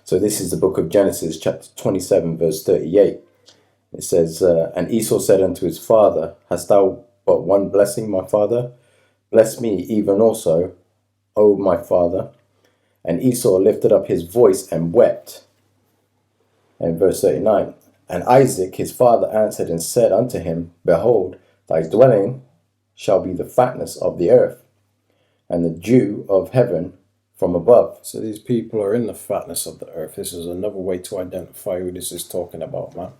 So this is the book of Genesis, chapter 27, verse 38. It says, And Esau said unto his father, Hast thou but one blessing, my father? Bless me even also, O my father. And Esau lifted up his voice and wept. And verse 39, And Isaac his father answered and said unto him, Behold, thy dwelling shall be the fatness of the earth, and the dew of heaven from above. So these people are in the fatness of the earth. This is another way to identify who this is talking about, man.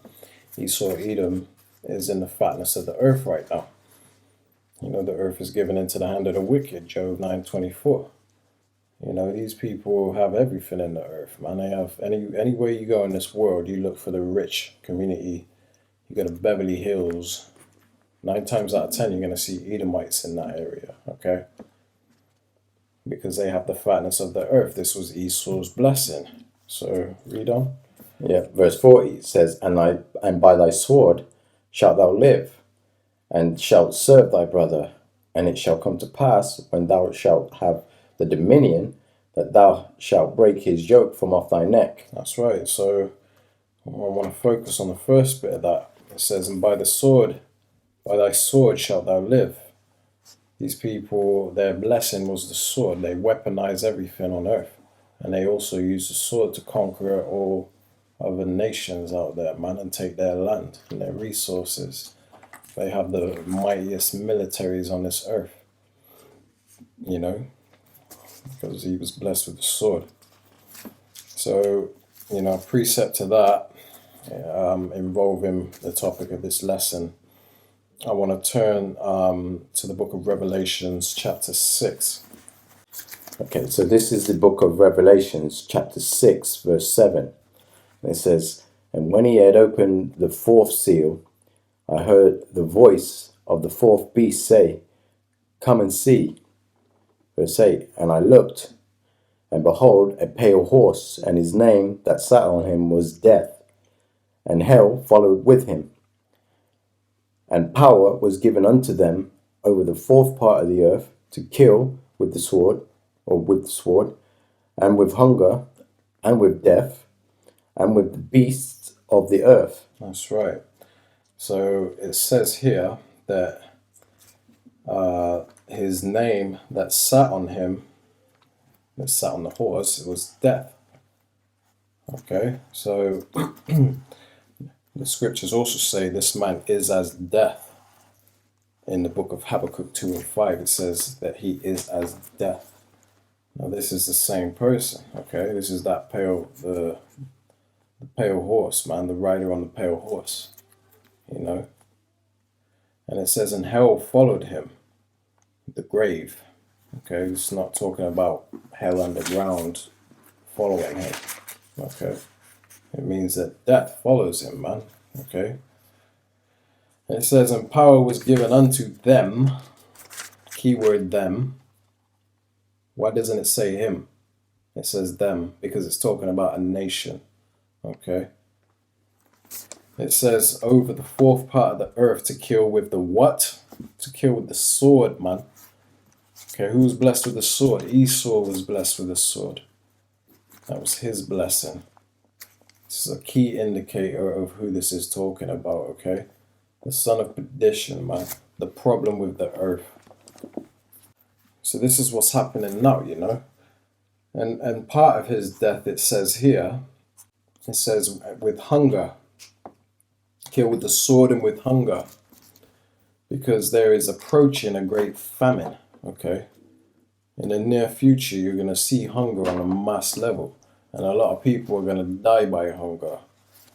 Esau, Edom, is in the fatness of the earth right now. You know, the earth is given into the hand of the wicked, Job 9:24. You know, these people have everything in the earth, man. They have anywhere you go in this world, you look for the rich community. You go to Beverly Hills, 9 times out of 10, you're going to see Edomites in that area, okay? Because they have the fatness of the earth. This was Esau's blessing. So, read on. Yeah, verse 40 it says, And by thy sword shalt thou live, and shalt serve thy brother. And it shall come to pass, when thou shalt have the dominion, that thou shalt break his yoke from off thy neck. That's right. So, I want to focus on the first bit of that. It says, And by thy sword shalt thou live. These people, their blessing was the sword. They weaponize everything on earth. And they also use the sword to conquer all other nations out there, man, and take their land and their resources. They have the mightiest militaries on this earth, you know, because he was blessed with the sword. So, you know, precept to that, involving the topic of this lesson, I want to turn to the book of Revelations, chapter 6. Okay, so this is the book of Revelations, chapter 6, verse 7. And it says, And when he had opened the fourth seal, I heard the voice of the fourth beast say, Come and see. Verse 8, And I looked, and behold, a pale horse, and his name that sat on him was Death, and hell followed with him. And power was given unto them over the fourth part of the earth to kill with the sword, and with hunger, and with death, and with the beasts of the earth. That's right. So it says here that his name that sat on him, that sat on the horse, it was Death. Okay, so the scriptures also say this man is as death. In the book of Habakkuk 2 and 5, it says that he is as death. Now this is the same person, okay? This is that the pale horse, man, the rider on the pale horse, you know? And it says, and hell followed him, the grave, okay? It's not talking about hell underground following him, okay? It means that death follows him, man, okay? And it says, and power was given unto them, keyword them. Why doesn't it say him? It says them, because it's talking about a nation, okay? It says, over the fourth part of the earth to kill with the what? To kill with the sword, man. Okay, who was blessed with the sword? Esau was blessed with the sword. That was his blessing. This is a key indicator of who this is talking about, okay? The son of perdition, man. The problem with the earth. So this is what's happening now, you know? And part of his death, it says here, it says with hunger. Kill with the sword and with hunger. Because there is approaching a great famine, okay? In the near future, you're going to see hunger on a mass level. And a lot of people are going to die by hunger.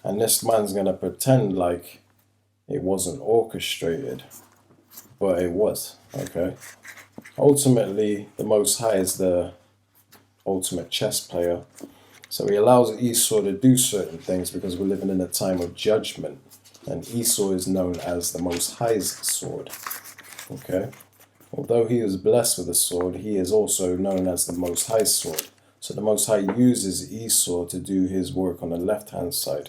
And this man's going to pretend like it wasn't orchestrated. But it was, okay? Ultimately, the Most High is the ultimate chess player. So he allows Esau to do certain things because we're living in a time of judgment. And Esau is known as the Most High's sword, okay? Although he is blessed with a sword, he is also known as the Most High's sword. So the Most High uses Esau to do his work on the left-hand side.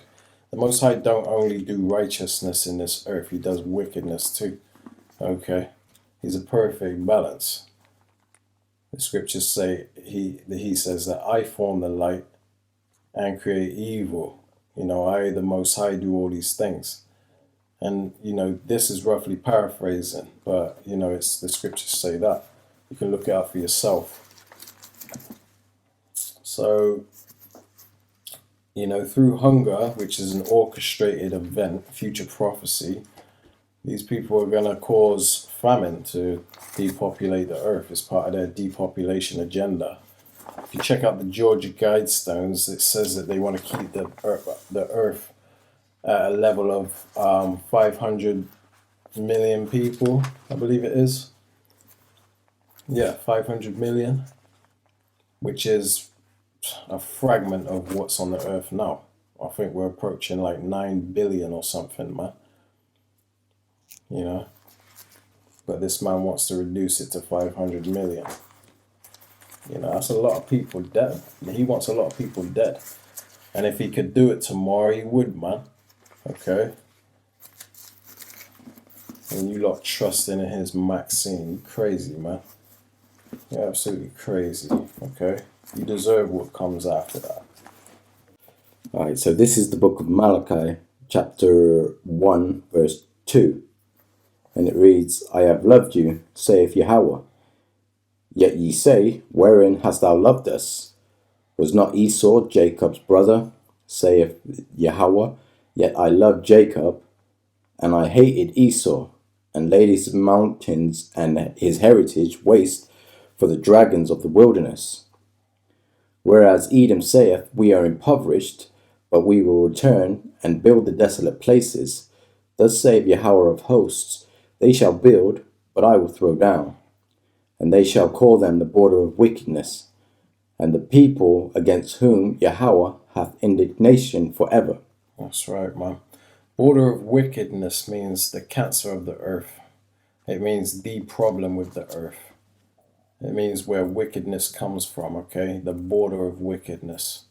The Most High don't only do righteousness in this earth, he does wickedness too, okay? He's a perfect balance. The scriptures say, he says that I form the light and create evil. I, the Most High, do all these things. And, this is roughly paraphrasing, but, it's the scriptures say that. You can look it up for yourself. So, through hunger, which is an orchestrated event, future prophecy, these people are going to cause famine to depopulate the earth as part of their depopulation agenda. If you check out the Georgia Guidestones, it says that they want to keep the earth at a level of 500 million people, I believe it is. Yeah, 500 million, which is a fragment of what's on the earth now. I think we're approaching like 9 billion or something, man. But this man wants to reduce it to 500 million. That's a lot of people dead. He wants a lot of people dead. And if he could do it tomorrow, he would, man. Okay? And you lot trusting in his Maxine. You crazy, man. You're absolutely crazy. Okay? You deserve what comes after that. All right, so this is the book of Malachi, chapter 1, verse 2. And it reads, I have loved you, saith Yahweh. Yet ye say, wherein hast thou loved us? Was not Esau Jacob's brother, saith Yahweh? Yet I loved Jacob, and I hated Esau, and laid his mountains and his heritage waste for the dragons of the wilderness. Whereas Edom saith, we are impoverished, but we will return and build the desolate places. Thus saith Yahweh of hosts, they shall build, but I will throw down. And they shall call them the border of wickedness, and the people against whom Yahweh hath indignation forever. That's right, man. Border of wickedness means the cancer of the earth. It means the problem with the earth. It means where wickedness comes from, okay? The border of wickedness.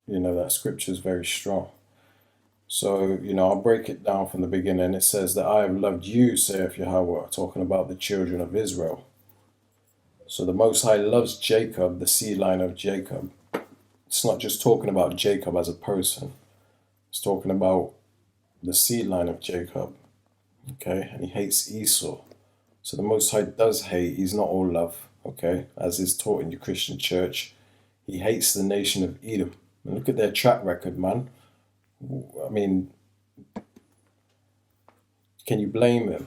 That scripture is very strong. So, I'll break it down from the beginning. It says that I have loved you, saith Yahweh, talking about the children of Israel. So the Most High loves Jacob, the seed line of Jacob. It's not just talking about Jacob as a person. It's talking about the seed line of Jacob. Okay? And he hates Esau. So the Most High does hate. He's not all love. Okay? As is taught in the Christian church. He hates the nation of Edom. And look at their track record, man. I mean, can you blame him?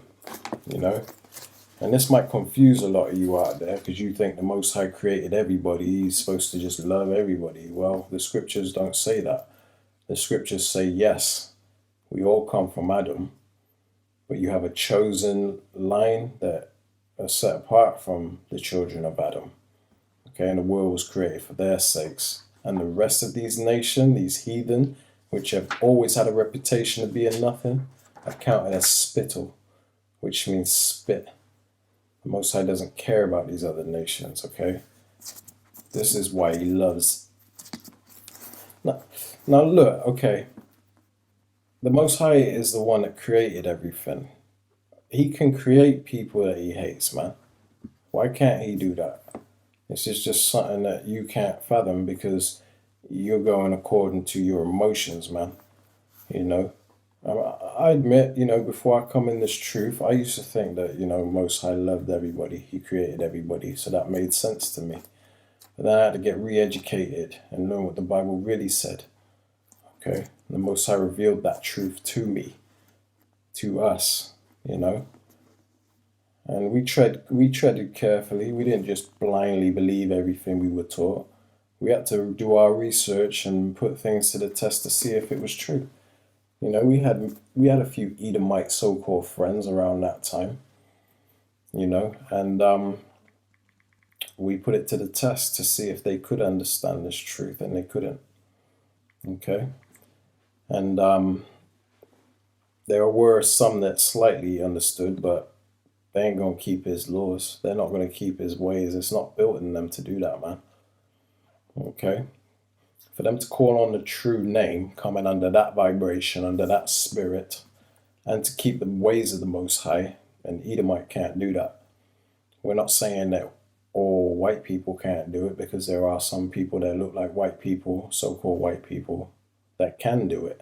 And this might confuse a lot of you out there because you think the Most High created everybody. He's supposed to just love everybody. Well, the scriptures don't say that. The scriptures say, yes, we all come from Adam, but you have a chosen line that are set apart from the children of Adam. Okay, and the world was created for their sakes. And the rest of these nations, these heathen, which have always had a reputation of being nothing, are counted as spittle, which means spit. The Most High doesn't care about these other nations, okay? This is why he loves. Now look, okay. The Most High is the one that created everything. He can create people that he hates, man. Why can't he do that? This is just something that you can't fathom because you're going according to your emotions, man. I admit, before I come in this truth, I used to think that, Most High loved everybody. He created everybody. So that made sense to me. But then I had to get re-educated and learn what the Bible really said. Okay? The Most High revealed that truth to me, to us, And we treaded carefully. We didn't just blindly believe everything we were taught. We had to do our research and put things to the test to see if it was true. We had a few Edomite so-called friends around that time, and we put it to the test to see if they could understand this truth, and they couldn't. Okay, and there were some that slightly understood, but they ain't gonna keep his laws. They're not gonna keep his ways. It's not built in them to do that, man. Okay. For them to call on the true name, coming under that vibration, under that spirit, and to keep the ways of the Most High, and Edomite can't do that. We're not saying that all white people can't do it, because there are some people that look like white people, so-called white people, that can do it.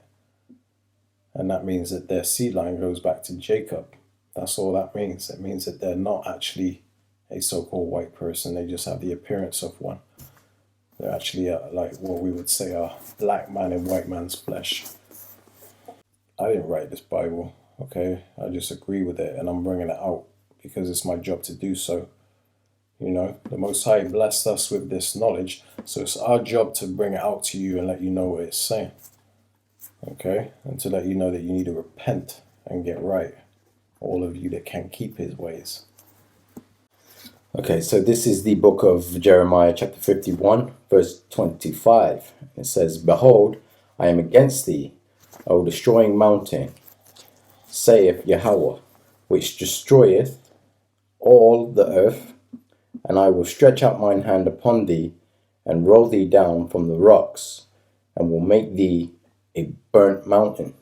And that means that their seed line goes back to Jacob. That's all that means. It means that they're not actually a so-called white person. They just have the appearance of one. They're actually like what we would say a black man in white man's flesh. I didn't write this Bible, okay? I just agree with it, and I'm bringing it out because it's my job to do so. You know, the Most High blessed us with this knowledge, so it's our job to bring it out to you and let you know what it's saying. Okay? And to let you know that you need to repent and get right. All of you that can keep his ways. Okay, so this is the book of Jeremiah chapter 51, verse 25. It says, Behold, I am against thee, O destroying mountain, saith Yahweh, which destroyeth all the earth, and I will stretch out mine hand upon thee, and roll thee down from the rocks, and will make thee a burnt mountain.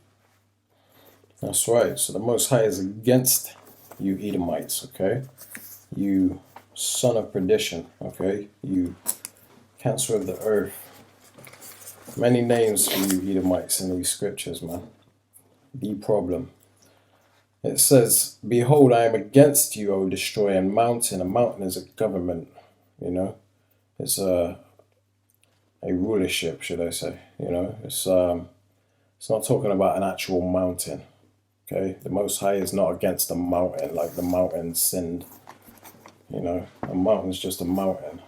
That's right. So the Most High is against you Edomites, okay? You son of perdition, okay? You cancer of the earth. Many names for you Edomites in these scriptures, man. The problem. It says, Behold, I am against you, O destroying mountain. A mountain is a government, you know. It's a rulership, should I say. You know, it's not talking about an actual mountain. Okay, the Most High is not against a mountain like the mountain sinned. You know, a mountain's just a mountain.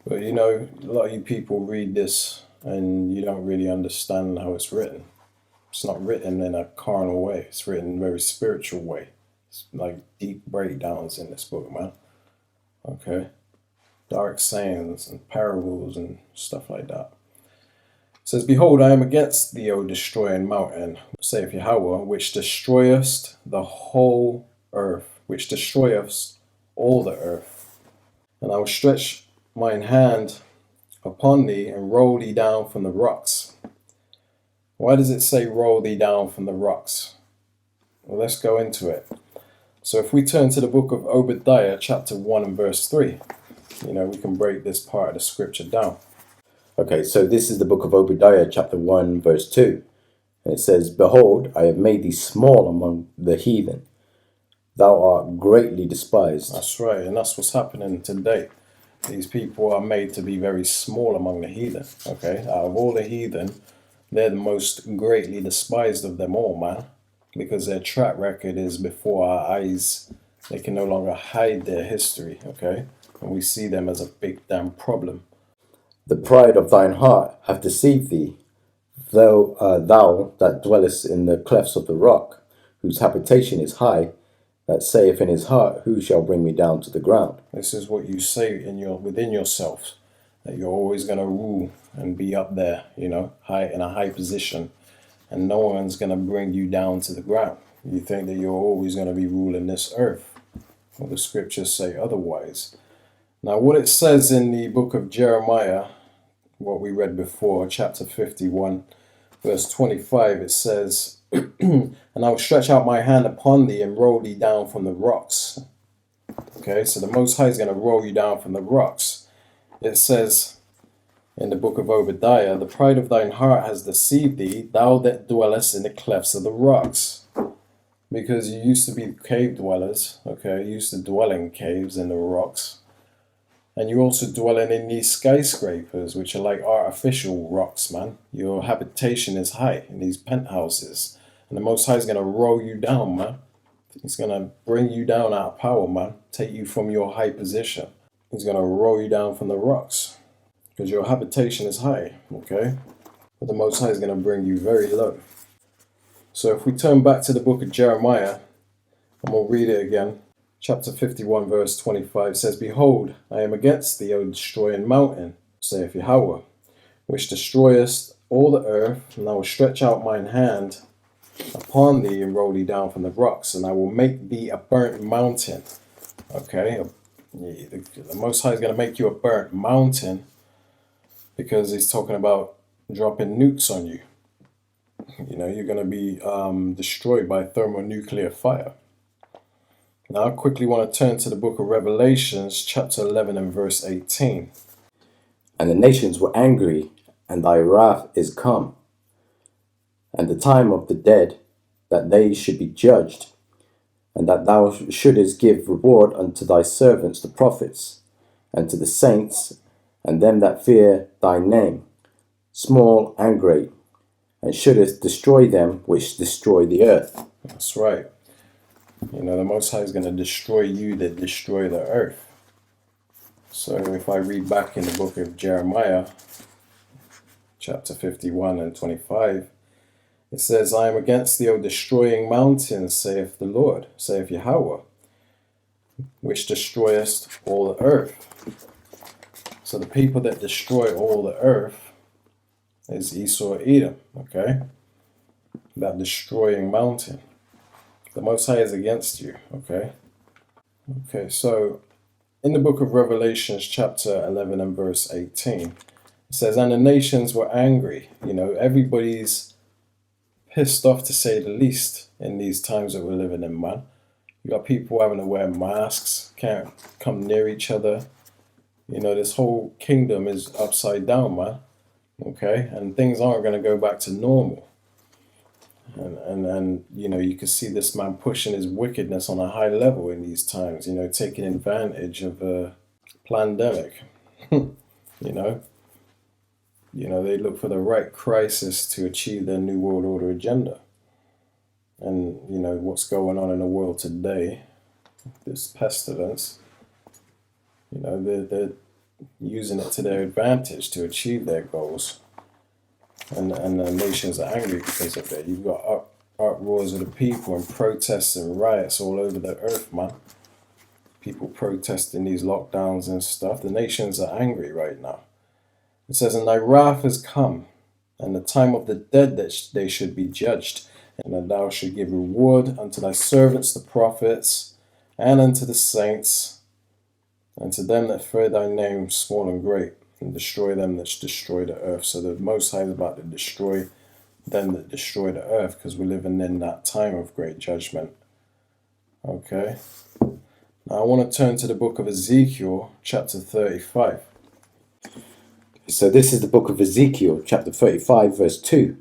But you know, a lot of you people read this and you don't really understand how it's written. It's not written in a carnal way. It's written in a very spiritual way. It's like deep breakdowns in this book, man. Okay, dark sayings and parables and stuff like that. It says, Behold, I am against thee, O destroying mountain, saith Yahweh, which destroyest the whole earth, which destroyest all the earth. And I will stretch mine hand upon thee, and roll thee down from the rocks. Why does it say roll thee down from the rocks? Well, let's go into it. So if we turn to the book of Obadiah, chapter 1 and verse 3, you know, we can break this part of the scripture down. Okay, so this is the book of Obadiah, chapter 1, verse 2. And it says, Behold, I have made thee small among the heathen. Thou art greatly despised. That's right, and that's what's happening today. These people are made to be very small among the heathen, okay? Out of all the heathen, they're the most greatly despised of them all, man. Because their track record is before our eyes. They can no longer hide their history, okay? And we see them as a big damn problem. The pride of thine heart hath deceived thee, thou that dwellest in the clefts of the rock, whose habitation is high, that saith in his heart, Who shall bring me down to the ground? This is what you say within yourself, that you're always going to rule and be up there, you know, in a high position, and no one's going to bring you down to the ground. You think that you're always going to be ruling this earth. Well, the scriptures say otherwise. Now, what it says in the book of Jeremiah, what we read before, chapter 51, verse 25, it says, And I will stretch out my hand upon thee and roll thee down from the rocks. Okay, so the Most High is going to roll you down from the rocks. It says in the book of Obadiah, The pride of thine heart has deceived thee, thou that dwellest in the clefts of the rocks. Because you used to be cave dwellers, okay, you used to dwell in caves in the rocks. And you're also dwelling in these skyscrapers, which are like artificial rocks, man. Your habitation is high in these penthouses. And the Most High is going to roll you down, man. He's going to bring you down out of power, man. Take you from your high position. He's going to roll you down from the rocks. Because your habitation is high, okay? But the Most High is going to bring you very low. So if we turn back to the book of Jeremiah, and we'll read it again. Chapter 51, verse 25 says, Behold, I am against thee, O destroying mountain, saith Yahweh, which destroyest all the earth, and I will stretch out mine hand upon thee and roll thee down from the rocks, and I will make thee a burnt mountain. Okay, the Most High is going to make you a burnt mountain because he's talking about dropping nukes on you. You know, you're going to be destroyed by thermonuclear fire. Now I quickly want to turn to the book of Revelations, chapter 11 and verse 18. And the nations were angry, and thy wrath is come, and the time of the dead, that they should be judged, and that thou shouldest give reward unto thy servants the prophets, and to the saints, and them that fear thy name, small and great, and shouldest destroy them which destroy the earth. That's right. You know, the Most High is going to destroy you that destroy the earth. So if I read back in the book of Jeremiah, chapter 51 and 25, it says, I am against thee, O destroying mountains, saith the Lord, saith Yahweh, which destroyest all the earth. So the people that destroy all the earth is Esau, Edom, okay? That destroying mountain. The Most High is against you, okay? Okay, so in the book of Revelations, chapter 11 and verse 18, it says, and the nations were angry. You know, everybody's pissed off, to say the least, in these times that we're living in, man. You got people having to wear masks, can't come near each other. You know, this whole kingdom is upside down, man. Okay, and things aren't going to go back to normal. And you know, you can see this man pushing his wickedness on a high level in these times, you know, taking advantage of a pandemic. You know, they look for the right crisis to achieve their New World Order agenda. And, you know, what's going on in the world today, this pestilence, you know, they're using it to their advantage to achieve their goals. And the nations are angry because of it. You've got uproars of the people and protests and riots all over the earth, man. People protesting these lockdowns and stuff. The nations are angry right now. It says, and thy wrath is come, and the time of the dead that they should be judged, and that thou should give reward unto thy servants the prophets, and unto the saints, and to them that fear thy name, small and great, and destroy them that destroy the earth. So the Most High is about to destroy them that destroy the earth, because we're living in that time of great judgment. Okay. Now I want to turn to the book of Ezekiel, chapter 35. So this is the book of Ezekiel, chapter 35, verse 2.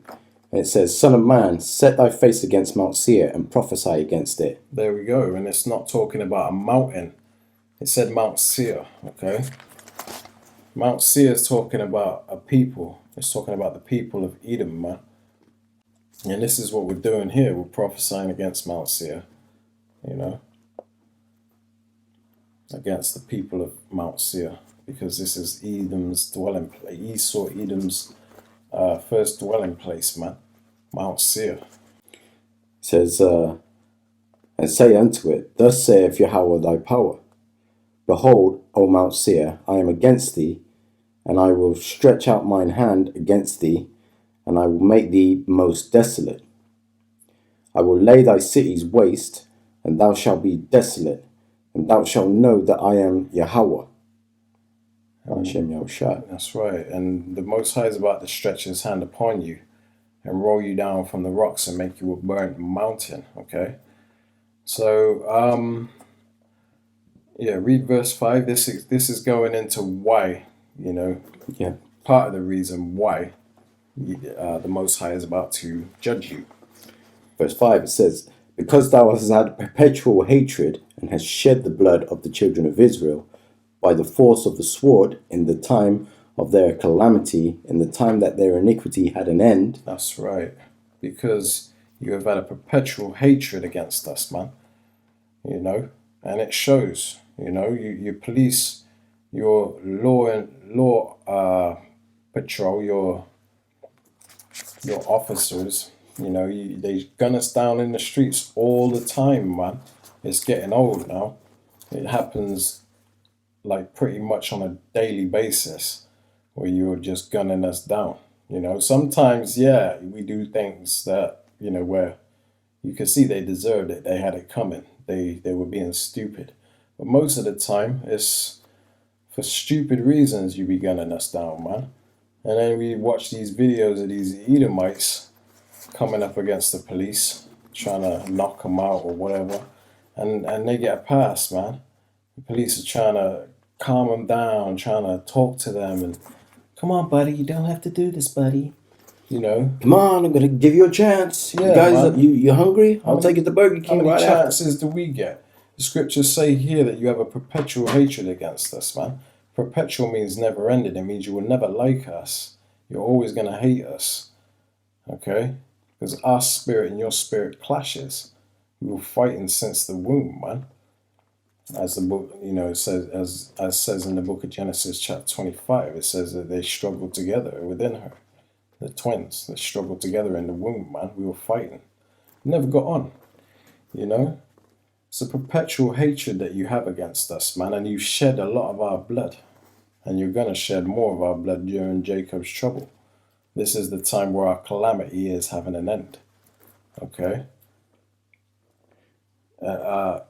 And it says, Son of man, set thy face against Mount Seir and prophesy against it. There we go. And it's not talking about a mountain. It said Mount Seir, okay? Mount Seir is talking about a people. It's talking about the people of Edom, man. And this is what we're doing here. We're prophesying against Mount Seir, you know, against the people of Mount Seir, because this is Edom's dwelling place, Esau, Edom's first dwelling place, man, Mount Seir. It says, and say unto it, Thus saith Yahweh thy power, Behold, O Mount Seir, I am against thee, and I will stretch out mine hand against thee, and I will make thee most desolate. I will lay thy cities waste, and thou shalt be desolate, and thou shalt know that I am Yahweh. Hashem Yahushua. That's right. And the Most High is about to stretch his hand upon you and roll you down from the rocks and make you a burnt mountain, okay? So, yeah, read verse 5. This is going into why, you know, part of the reason why the Most High is about to judge you. Verse 5, it says, Because thou hast had perpetual hatred, and hast shed the blood of the children of Israel, by the force of the sword, in the time of their calamity, in the time that their iniquity had an end. That's right. Because you have had a perpetual hatred against us, man. You know, and it shows. You know, you police, your law patrol, your officers. You know, they gun us down in the streets all the time, man. It's getting old now. It happens like pretty much on a daily basis, where you're just gunning us down. You know, sometimes, yeah, we do things that, you know, where you can see they deserved it. They had it coming. They were being stupid. But most of the time, it's for stupid reasons you be gunning us down, man. And then we watch these videos of these Edomites coming up against the police, trying to knock them out or whatever. and they get a pass, man. The police are trying to calm them down, trying to talk to them, and come on, buddy, you don't have to do this, buddy. You know, Come on, I'm gonna give you a chance. Yeah, you guys, man. you hungry? I'll take you to Burger how King many right after. chances do we get? The scriptures say here that you have a perpetual hatred against us, man. Perpetual means never ending. It means you will never like us. You're always going to hate us. Okay? Because our spirit and your spirit clashes. We were fighting since the womb, man. As the book, says, as says in the book of Genesis, chapter 25, it says that they struggled together within her. The twins, they struggled together in the womb, man. We were fighting. Never got on, you know? It's a perpetual hatred that you have against us, man, and you shed a lot of our blood. And you're going to shed more of our blood during Jacob's trouble. This is the time where our calamity is having an end. Okay? A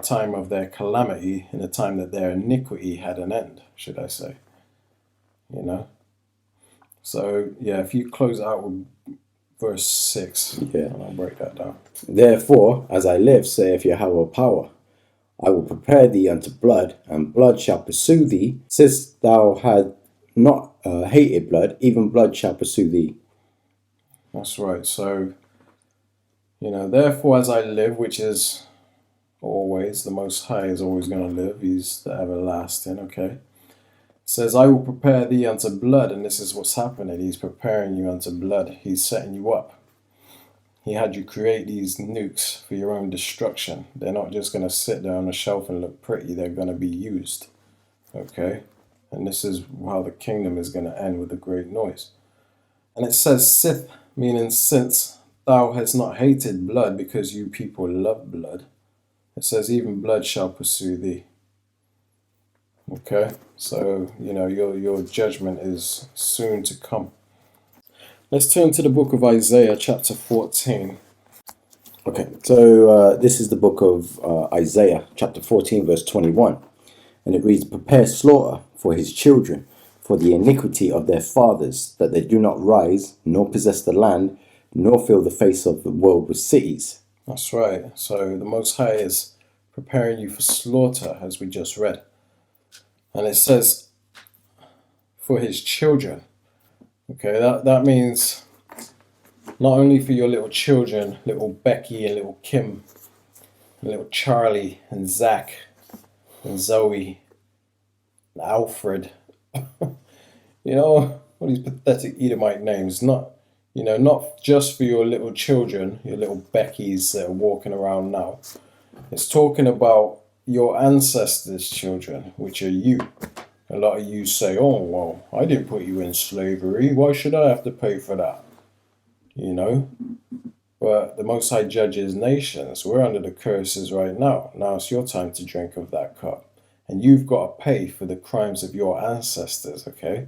time of their calamity, in a time that their iniquity had an end, should I say. You know? So, yeah, if you close out with verse 6, and I'll break that down. Therefore, as I live, saith Yahweh power, I will prepare thee unto blood, and blood shall pursue thee. Since thou had not hated blood, even blood shall pursue thee. That's right. So, therefore as I live, which is always, the Most High is always going to live. He's the everlasting, okay? It says, I will prepare thee unto blood, and this is what's happening. He's preparing you unto blood. He's setting you up. He had you create these nukes for your own destruction. They're not just going to sit there on a shelf and look pretty. They're going to be used. Okay? And this is how the kingdom is going to end with a great noise. And it says, sith, meaning since thou hast not hated blood, because you people love blood. It says, even blood shall pursue thee. Okay? So, your judgment is soon to come. Let's turn to the book of Isaiah, chapter 14. Okay, so this is the book of Isaiah, chapter 14, verse 21. And it reads, prepare slaughter for his children, for the iniquity of their fathers, that they do not rise, nor possess the land, nor fill the face of the world with cities. That's right. So the Most High is preparing you for slaughter, as we just read. And it says, for his children. Okay, that means not only for your little children, little Becky and little Kim, and little Charlie and Zach and Zoe and Alfred. All these pathetic Edomite names. Not just for your little children, your little Beckys that are walking around now. It's talking about your ancestors' children, which are you. A lot of you say, oh, well, I didn't put you in slavery. Why should I have to pay for that? But the Most High judges nations. We're under the curses right now. Now it's your time to drink of that cup. And you've got to pay for the crimes of your ancestors, okay?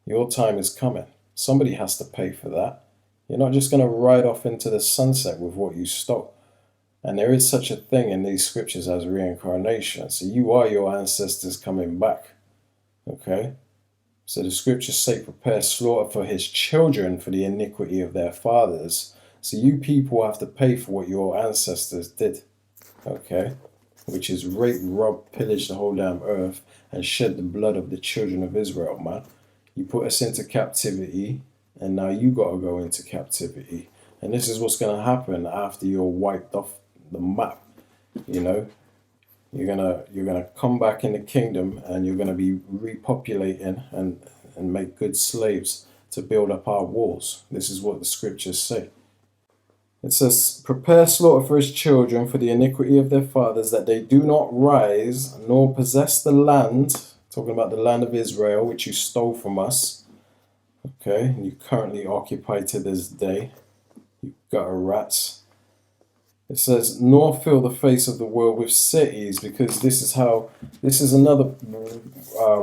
Your time is coming. Somebody has to pay for that. You're not just going to ride off into the sunset with what you stole. And there is such a thing in these scriptures as reincarnation. So you are your ancestors coming back. Okay? So the scriptures say, prepare slaughter for his children for the iniquity of their fathers. So you people have to pay for what your ancestors did. Okay? Which is rape, rob, pillage the whole damn earth, and shed the blood of the children of Israel, man. You put us into captivity, and now you got to go into captivity. And this is what's going to happen after you're wiped off the map. You're gonna come back in the kingdom, and you're gonna be repopulating and make good slaves to build up our walls. This is what the scriptures say. It says, prepare slaughter for his children for the iniquity of their fathers, that they do not rise nor possess the land. Talking about the land of Israel, which you stole from us. Okay, and you currently occupy to this day. You gutter rats. It says, nor fill the face of the world with cities, because this is another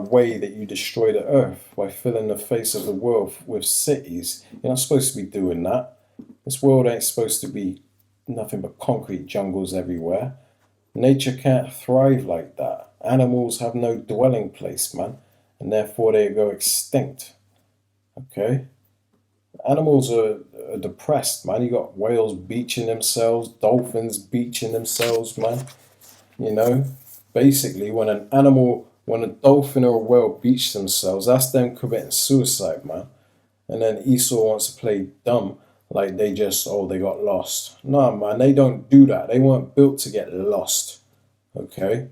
way that you destroy the earth, by filling the face of the world with cities. You're not supposed to be doing that. This world ain't supposed to be nothing but concrete jungles everywhere. Nature can't thrive like that. Animals have no dwelling place, man, and therefore they go extinct. Okay? Animals are depressed, man. You got whales beaching themselves, dolphins beaching themselves, man. You know, basically, when a dolphin or a whale beach themselves, that's them committing suicide, man. And then Esau wants to play dumb, like they just, oh, they got lost. Nah, man, they don't do that. They weren't built to get lost, okay?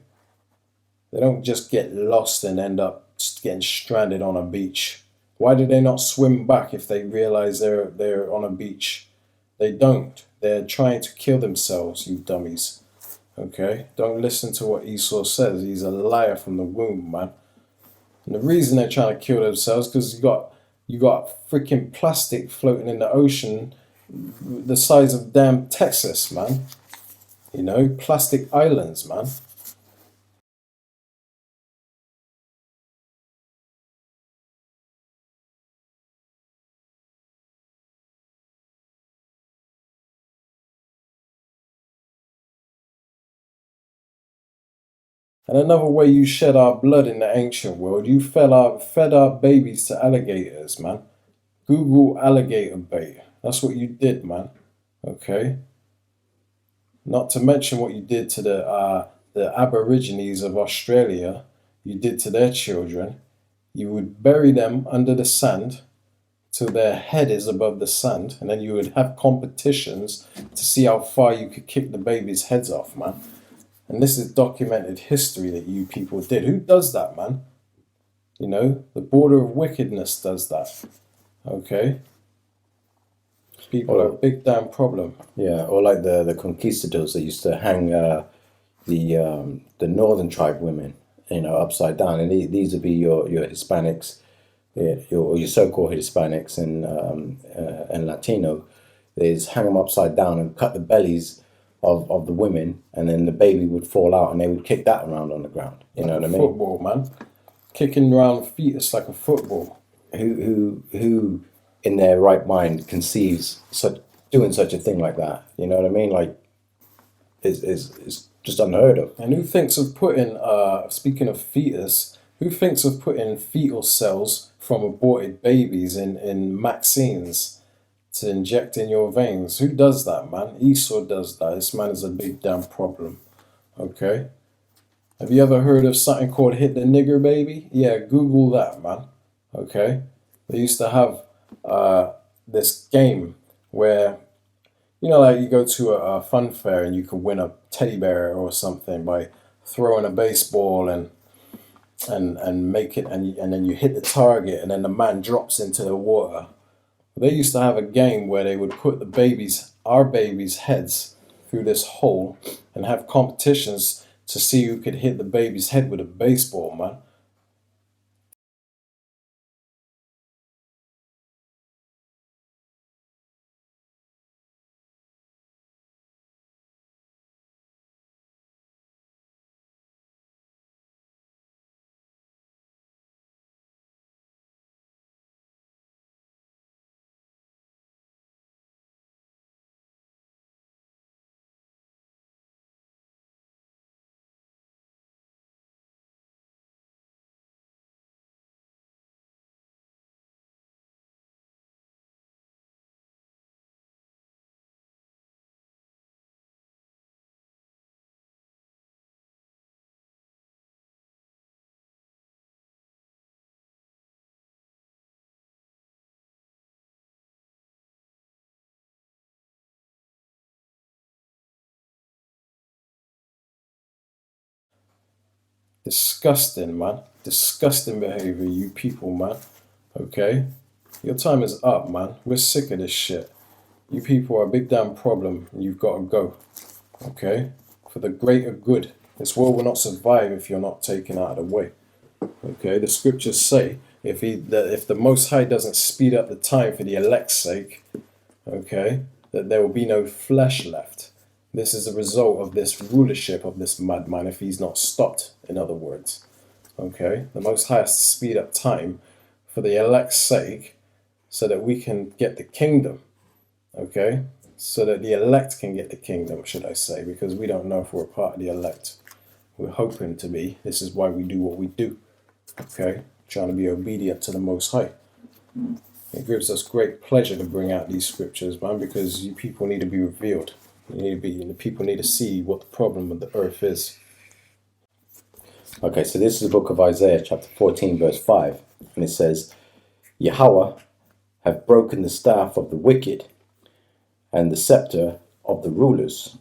They don't just get lost and end up just getting stranded on a beach. Why do they not swim back if they realize they're on a beach? They don't. They're trying to kill themselves, you dummies. Okay? Don't listen to what Esau says. He's a liar from the womb, man. And the reason they're trying to kill themselves because you got freaking plastic floating in the ocean the size of damn Texas, man. You know, plastic islands, man. And another way you shed our blood in the ancient world, you fed our babies to alligators, man. Google alligator bait. That's what you did, man. Okay? Not to mention what you did to the Aborigines of Australia, you did to their children. You would bury them under the sand till their head is above the sand, and then you would have competitions to see how far you could kick the babies' heads off, man. And this is documented history that you people did. Who does that, man? You know, the border of wickedness does that. Okay? People are a big damn problem. Yeah, or like the conquistadors that used to hang the northern tribe women, upside down, and these would be your Hispanics, your so-called Hispanics and Latino. Is hang them upside down and cut the bellies of the women, and then the baby would fall out, and they would kick that around on the ground. You know what I mean? Football, man, kicking around fetus like a football. Who in their right mind conceives doing such a thing like that? You know what I mean? Like, is just unheard of. And who thinks of putting, speaking of fetus, who thinks of putting fetal cells from aborted babies in vaccines to inject in your veins? Who does that, man? Esau does that. This man is a big damn problem. Okay? Have you ever heard of something called hit the nigger baby? Yeah, Google that, man. Okay? They used to have this game where, like you go to a fun fair and you could win a teddy bear or something by throwing a baseball and make it, and then you hit the target and then the man drops into the water. They used to have a game where they would put our babies' heads through this hole and have competitions to see who could hit the baby's head with a baseball, man. Disgusting, man. Disgusting behavior, you people, man. Okay? Your time is up, man. We're sick of this shit. You people are a big damn problem, and you've got to go. Okay? For the greater good. This world will not survive if you're not taken out of the way. Okay? The scriptures say if the Most High doesn't speed up the time for the elect's sake, okay, that there will be no flesh left. This is a result of this rulership of this madman if he's not stopped, in other words. Okay? The Most High has to speed up time for the elect's sake so that we can get the kingdom. Okay? So that the elect can get the kingdom, should I say, because we don't know if we're part of the elect. We're hoping to be. This is why we do what we do. Okay? Trying to be obedient to the Most High. It gives us great pleasure to bring out these scriptures, man, because you people need to be revealed. People need to see what the problem with the earth is. Okay, so this is the book of Isaiah, chapter 14, verse 5. And it says, Yahweh have broken the staff of the wicked and the scepter of the rulers.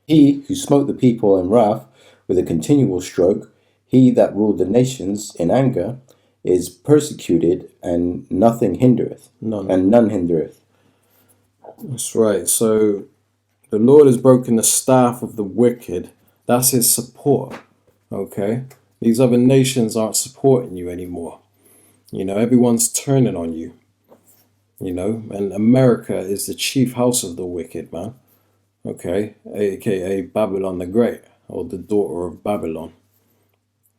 He who smote the people in wrath with a continual stroke, he that ruled the nations in anger, is persecuted, and nothing hindereth. None hindereth. That's right. So the Lord has broken the staff of the wicked. That's his support. Okay? These other nations aren't supporting you anymore. Everyone's turning on you. And America is the chief house of the wicked, man. Okay? AKA Babylon the Great, or the daughter of Babylon.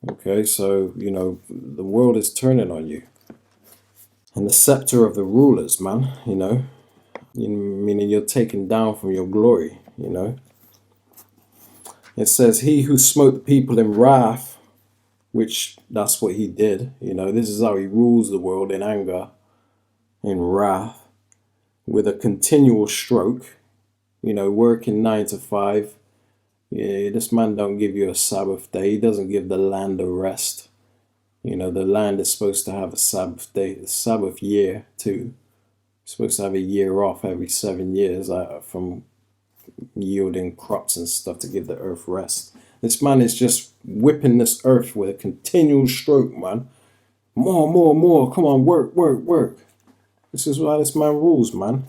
Okay? So, the world is turning on you. And the scepter of the rulers, man, meaning you're taken down from your glory, It says, he who smote the people in wrath, which that's what he did. This is how he rules the world, in anger, in wrath, with a continual stroke, working 9 to 5. Yeah, this man don't give you a Sabbath day. He doesn't give the land a rest. The land is supposed to have a Sabbath day, a Sabbath year too. It's supposed to have a year off every 7 years from yielding crops and stuff to give the earth rest. This man is just whipping this earth with a continual stroke, man. More. Come on, work. This is why this man rules, man.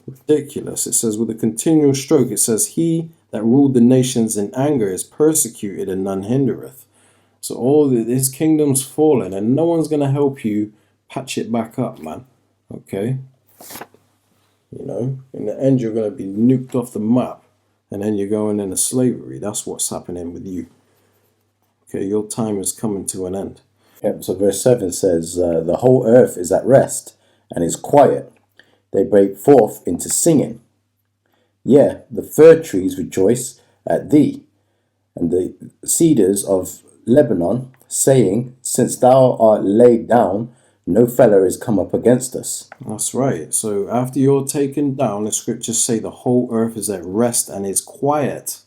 Ridiculous. It says, with a continual stroke, it says, he that ruled the nations in anger is persecuted, and none hindereth. So all his kingdom's fallen, and no one's going to help you patch it back up, man. Okay? In the end, you're going to be nuked off the map, and then you're going into slavery. That's what's happening with you. Okay, your time is coming to an end. Yep, so verse 7 says, the whole earth is at rest and is quiet. They break forth into singing. Yeah, the fir trees rejoice at thee, and the cedars of Lebanon, saying, since thou art laid down, no feller is come up against us. That's right. So after you're taken down, the scriptures say the whole earth is at rest and is quiet.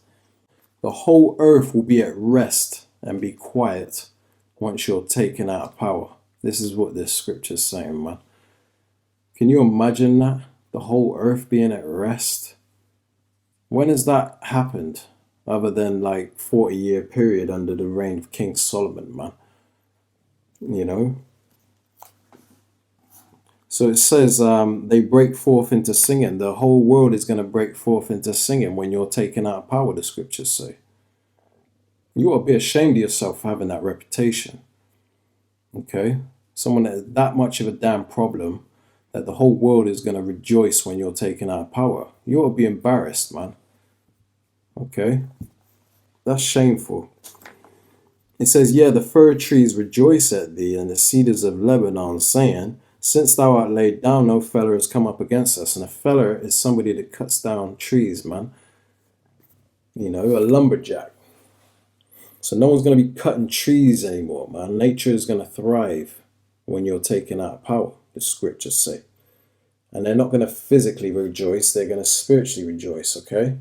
The whole earth will be at rest and be quiet once you're taken out of power. This is what this scripture's saying, man. Can you imagine that? The whole earth being at rest? When has that happened? Other than 40-year period under the reign of King Solomon, man. So it says they break forth into singing. The whole world is going to break forth into singing when you're taken out of power, the scriptures say. You ought to be ashamed of yourself for having that reputation. Okay? Someone that is that much of a damn problem that the whole world is going to rejoice when you're taken out of power. You ought to be embarrassed, man. Okay? That's shameful. It says, yeah, the fir trees rejoice at thee, and the cedars of Lebanon, saying, since thou art laid down, no feller has come up against us. And a feller is somebody that cuts down trees, man. A lumberjack. So no one's going to be cutting trees anymore, man. Nature is going to thrive when you're taken out of power, the scriptures say. And they're not going to physically rejoice. They're going to spiritually rejoice, okay?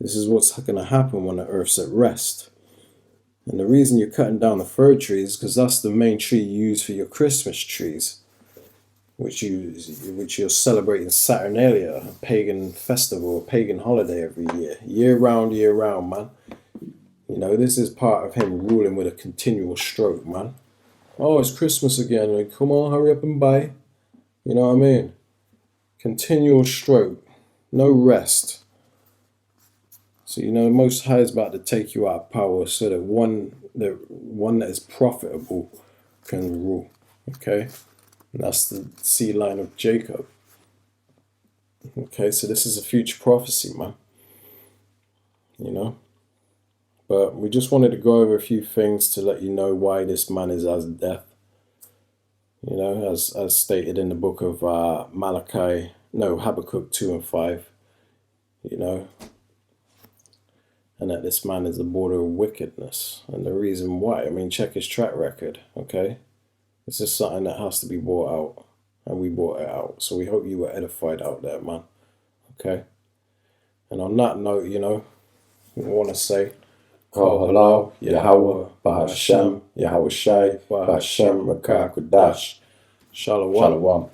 This is what's going to happen when the earth's at rest. And the reason you're cutting down the fir trees is because that's the main tree you use for your Christmas trees, which you're celebrating Saturnalia, a pagan festival, a pagan holiday every year. Year round, man. This is part of him ruling with a continual stroke, man. Oh, it's Christmas again. Come on, hurry up and buy. You know what I mean? Continual stroke. No rest. So, the Most High is about to take you out of power so that one that is profitable can rule. Okay? And that's the seed line of Jacob. Okay, so this is a future prophecy, man. But we just wanted to go over a few things to let you know why this man is as death. As stated in the book of Habakkuk 2 and 5. And that this man is the border of wickedness. And the reason why, check his track record, okay? This is something that has to be brought out. and we brought it out. So we hope you were edified out there, man. Okay. And on that note, you know, we want to say, Kohalal, Yahweh, Bahashem, Yahweh Shai, Bahashem, Rakah Kudash. Shalom. Shalom.